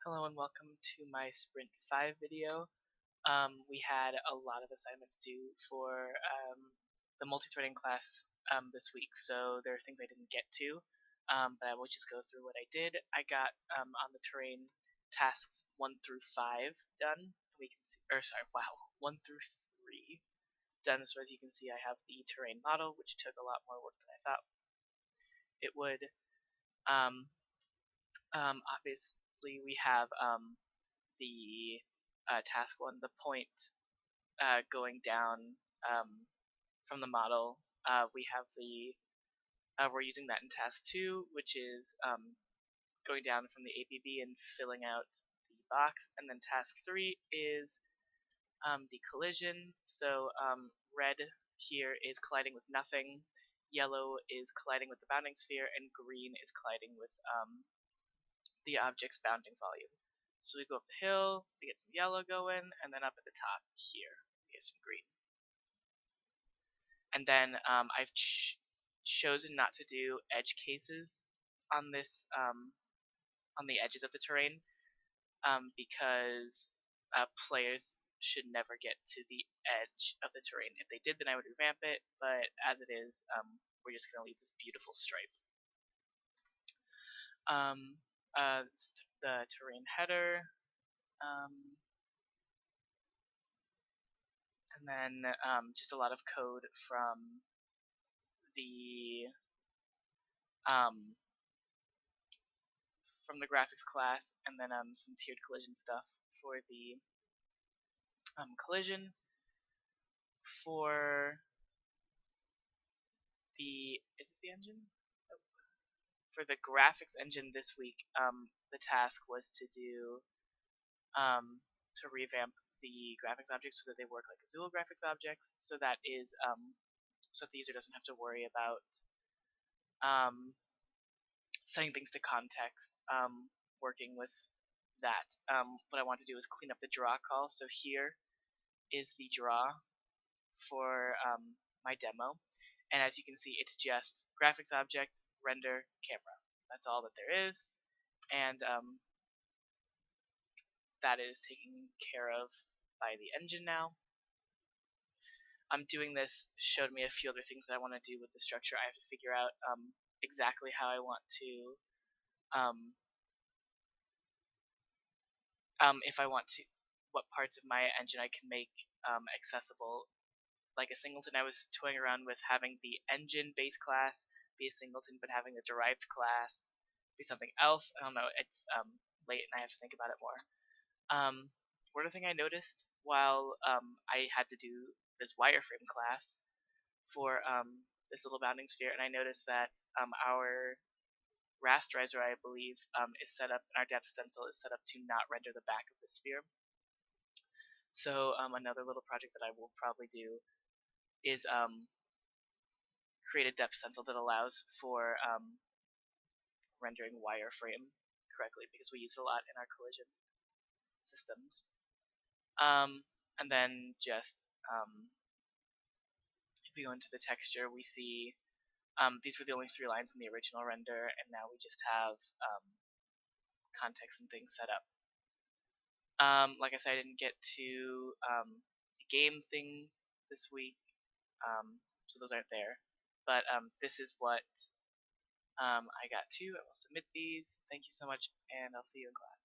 Hello and welcome to my Sprint 5 video. We had a lot of assignments due for the multi-threading class this week, so there are things I didn't get to, but I will just go through what I did. I got on the terrain tasks 1 through 5 done. We can see, 1 through 3 done. So as you can see, I have the terrain model, which took a lot more work than I thought it would. Obviously, we have the task 1, the point going down from the model. We have we're using that in task 2, which is going down from the APB and filling out the box. And then task 3 is the collision. So red here is colliding with nothing, yellow is colliding with the bounding sphere, and green is colliding with the object's bounding volume. So we go up the hill, we get some yellow going, and then up at the top here, we get some green. And then I've chosen not to do edge cases on this, on the edges of the terrain, because players should never get to the edge of the terrain. If they did, then I would revamp it, but as it is, we're just going to leave this beautiful stripe. The terrain header, and then just a lot of code from the graphics class, and then some tiered collision stuff for the collision. For the engine? Oh. For the graphics engine this week, the task was to do to revamp the graphics objects so that they work like Azul graphics objects. So that is so that the user doesn't have to worry about setting things to context, working with that. What I want to do is clean up the draw call. So here is the draw for my demo, and as you can see, it's just graphics object, render, camera. That's all that there is, and that is taken care of by the engine now. Doing this showed me a few other things that I want to do with the structure. I have to figure out exactly how I want to, if I want to, what parts of my engine I can make accessible. Like a singleton, I was toying around with having the engine base class be a singleton, but having the derived class be something else. I don't know. It's late, and I have to think about it more. One other thing I noticed while I had to do this wireframe class for this little bounding sphere, and I noticed that our rasterizer, I believe, is set up, and our depth stencil is set up to not render the back of the sphere. So another little project that I will probably do is create a depth stencil that allows for rendering wireframe correctly, because we use it a lot in our collision systems. And then just if we go into the texture, we see these were the only 3 lines in the original render, and now we just have context and things set up. Like I said, I didn't get to the game things this week, so those aren't there. But this is what I got to. I will submit these. Thank you so much, and I'll see you in class.